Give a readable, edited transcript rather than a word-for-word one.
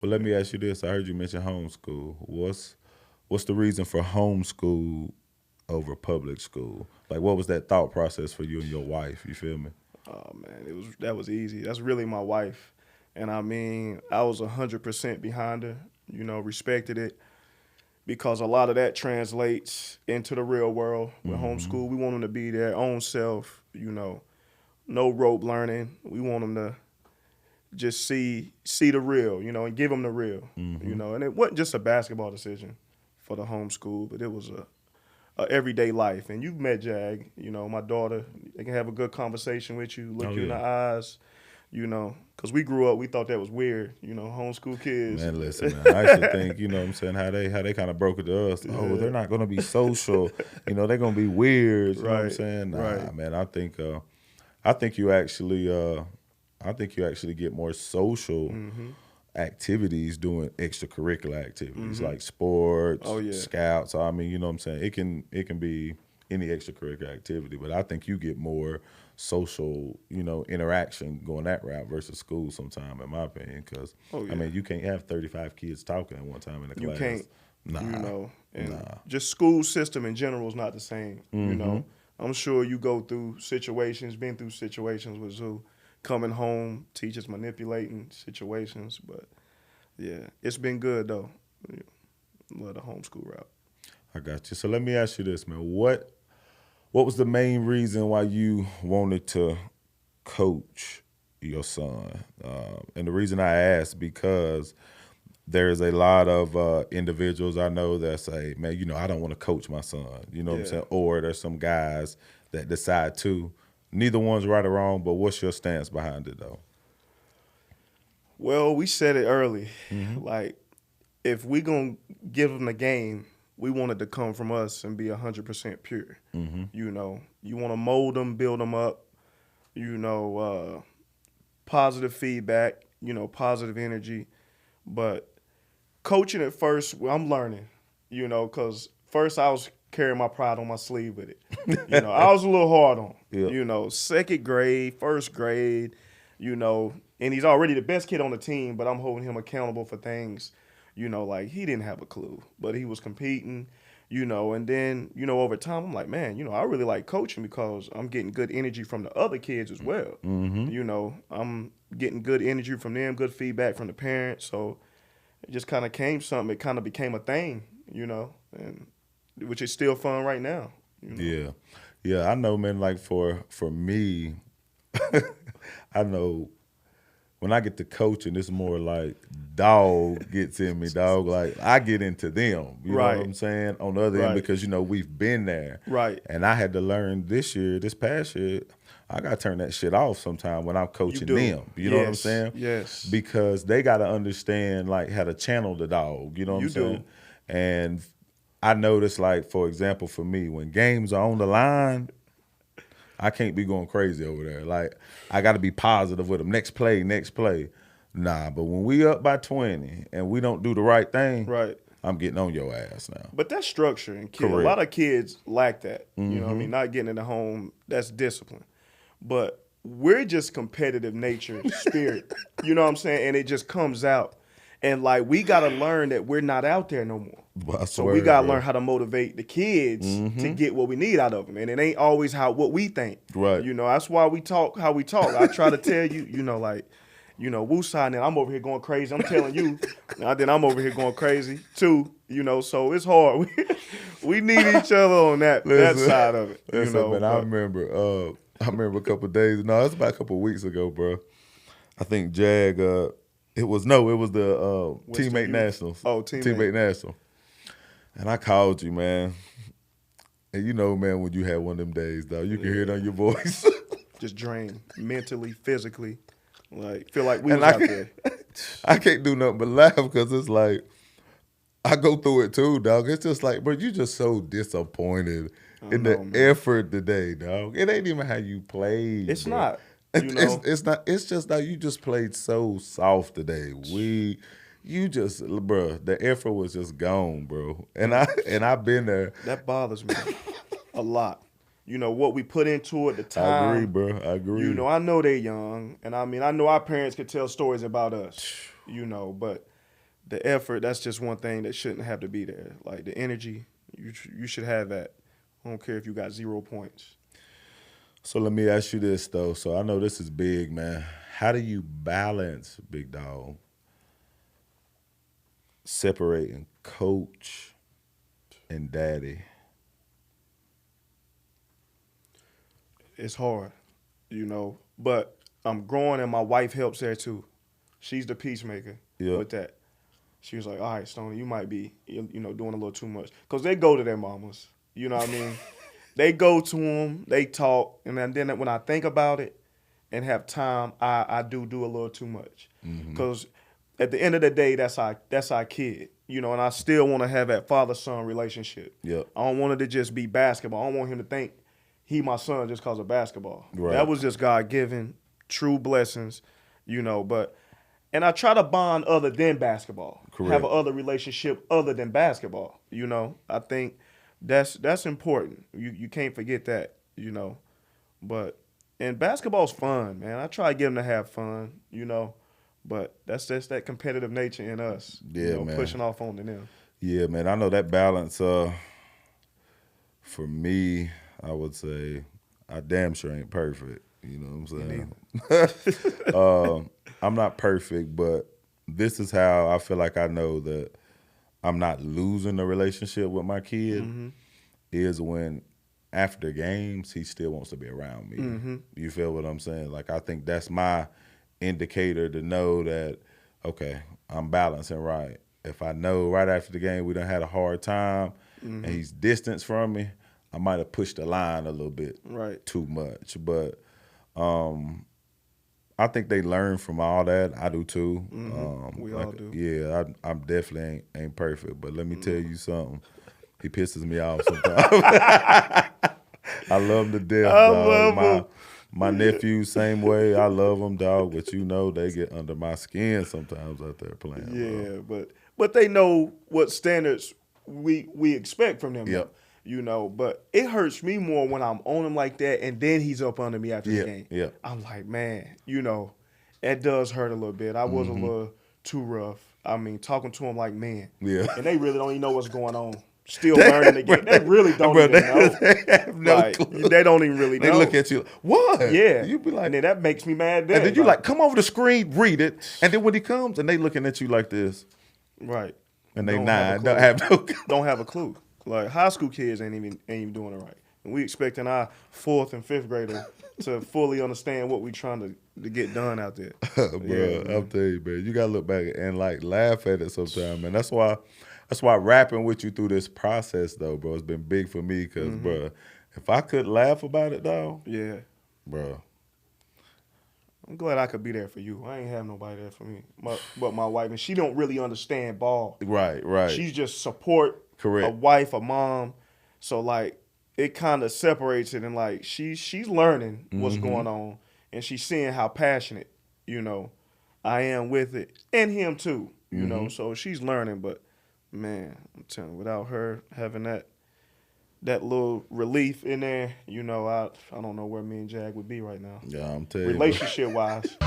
Well, let me ask you this. I heard you mention homeschool. What's the reason for homeschool over public school? Like, what was that thought process for you and your wife? You feel me? Oh man, that was easy. That's really my wife, and I mean, I was 100% behind her. Respected it because a lot of that translates into the real world with Hmm. homeschool. We want them to be their own self. No rote learning. We want them to just see the real. And give them the real. Hmm. And it wasn't just a basketball decision for the homeschool, but it was a everyday life. And you've met Jag. My daughter. They can have a good conversation with you, Oh look you in the yeah. eyes. Because we grew up, we thought that was weird. Homeschool kids. Man, listen, man. I used to think, you know what I'm saying, how they kind of broke it to us. Oh, Yeah. they're not gonna be social. They're gonna be weird. You know what I'm Right. saying? Right. Nah, man. I think you actually I think you actually get more social Mhm. activities doing extracurricular activities Mhm. like sports, Oh yeah. scouts. I mean, you know what I'm saying? It can be any extracurricular activity, but I think you get more social, interaction going that route versus school sometime, in my opinion, because Oh I yeah. mean, you can't have 35 kids talking at one time in a You can't. class. Nah, And nah. just school system in general is not the same. Mm-hmm. I'm sure you go through situations, been through situations with Zoo, coming home, teachers manipulating situations, but yeah, it's been good though. Yeah, love the homeschool route. I got you. So let me ask you this, man. What was the main reason why you wanted to coach your son? And the reason I ask because there's a lot of individuals I know that say, "Man, I don't want to coach my son." You know what I'm Yeah. saying? Or there's some guys that decide to. Neither one's right or wrong, but what's your stance behind it, though? Well, we said it early. Hmm. Like, if we gonna give them the game, we want it to come from us and be 100% pure. Hmm. You want to mold them, build them up. You know, positive feedback. Positive energy. But coaching at first, well, I'm learning. Because first I was carrying my pride on my sleeve with it. I was a little hard on. Yeah. Second grade, first grade. And he's already the best kid on the team, but I'm holding him accountable for things. Like he didn't have a clue, but he was competing. And then over time I'm like, man, I really like coaching because I'm getting good energy from the other kids as well. Hmm. I'm getting good energy from them, good feedback from the parents. So it just kind of came something. It kind of became a thing, and which is still fun right now. You know. Yeah. Yeah. I know, man. Like for me, I know when I get to coaching, it's more like dog gets in me, dog. Like I get into them. You know what Right. I'm saying? On the other end, Right. because we've been there, Right. and I had to learn this past year. I gotta turn that shit off sometime when I'm You coaching do. them. You know what I'm Yes. saying? Yes. Because they gotta understand like how to channel the dog. You know what I'm You saying? do. And I notice, like for example, for me, when games are on the line, I can't be going crazy over there. Like I got to be positive with them. Next play, next play. Nah, but when we up by 20 and we don't do the right thing, Right. I'm getting on your ass now. But that's structure and kid. A lot Correct. of kids lack that. What I Mm-hmm. mean, not getting in the home. That's discipline. But we're just competitive nature, spirit. You know what I'm saying? And it just comes out. And like we gotta learn that we're not out there no more. But I So we swear, gotta learn bro. how to motivate the kids to Mm-hmm. get what we need out of them, and it ain't always what we think. Right. That's why we talk how we talk. I try to tell you, like, Wu sign and I'm over here going crazy. I'm telling you, and then I'm over here going crazy too. So it's hard. We need each other on that Listen, side of it. listen, man. I But remember. I remember a couple of days. No, it's about a couple of weeks ago, bro. I think Jag. It was no. It was the Winston teammate Youth. nationals. Oh, teammate. Teammate national. And I called you, man. And man, when you had one of them days, though, you can hear it Yeah. on your voice. Just drained mentally, physically. Like feel like we And was out there. I can't do nothing but laugh because it's like I go through it too, dog. It's just like, bro, you just so disappointed I in the know, man. effort today, dog. It ain't even how you played, It's bro. not. You It's not. It's just that you just played so soft today. You just, bro. The effort was just gone, bro. And man, I've been there. that bothers me a lot. What we put into it, the I agree, time. bro. I agree. I know they're young, and I mean, I know our parents could tell stories about us. But the effort, that's just one thing that shouldn't have to be there. Like the energy, you should have that. I don't care if you got 0 points. So let me ask you this though. So I know this is big, man. How do you balance, big dog, separating coach and daddy? It's hard, but I'm growing and my wife helps there too. She's the peacemaker with that. She was like, all right, Stoney, you might be, doing a little too much. Because they go to their mamas, you know what I mean? They go to them, they talk, and then when I think about it and have time, I do a little too much. Because at the end of the day, that's our kid, and I still want to have that father-son relationship. Yep. I don't want it to just be basketball. I don't want him to think he my son just because of basketball. Right. That was just God-given, true blessings, but... And I try to bond other than basketball. Correct. Have another relationship other than basketball. I think that's important. You can't forget that. But and basketball's fun, man. I try to get them to have fun. But that's just that competitive nature in us. Yeah, man. Pushing off on them. Yeah, man. I know that balance. For me, I would say I damn sure ain't perfect. You know what I'm saying? I'm not perfect, but this is how I feel like I know that I'm not losing the relationship with my kid is when after games, he still wants to be around me. You feel what I'm saying? Like, I think that's my indicator to know that, okay, I'm balancing right. If I know right after the game we done had a hard time and he's distanced from me, I might have pushed the line a little bit too much. But I think they learn from all that. I do too. We all do. Yeah, I'm definitely ain't perfect. But let me tell you something. He pisses me off sometimes. I love him to death, dog. My nephew, same way. I love them, dog. But they get under my skin sometimes out there playing. Yeah, but they know what standards we expect from them. Yep. But it hurts me more when I'm on him like that and then he's up under me after the game. Yeah. I'm like, man, that does hurt a little bit. I was a little too rough. I mean, talking to him like men. Yeah. And they really don't even know what's going on. Still learning the game. They really don't even know. They have no clue. They don't even really know. They look at you, what? Yeah. You be like, and then that makes me mad. And then you come over the screen, read it, and then when he comes and they looking at you like this. Right. And they Don't don't have no clue. Don't have a clue. Like high school kids ain't even doing it right. And we expecting our 4th and 5th grader to fully understand what we trying to get done out there. Bro, I'm telling you, man, you gotta look back and laugh at it sometimes, man. That's why rapping with you through this process though, bro, it's been big for me because, bro, if I could laugh about it though, bro. I'm glad I could be there for you. I ain't have nobody there for me, but my wife, and she don't really understand ball. Right. She's just support. Correct. A wife, a mom. So it kind of separates it, and she's learning what's going on, and she's seeing how passionate I am with it, and him too. So she's learning. But man, I'm telling you, without her having that little relief in there, I don't know where me and Jag would be right now. Yeah, I'm telling you. Relationship wise.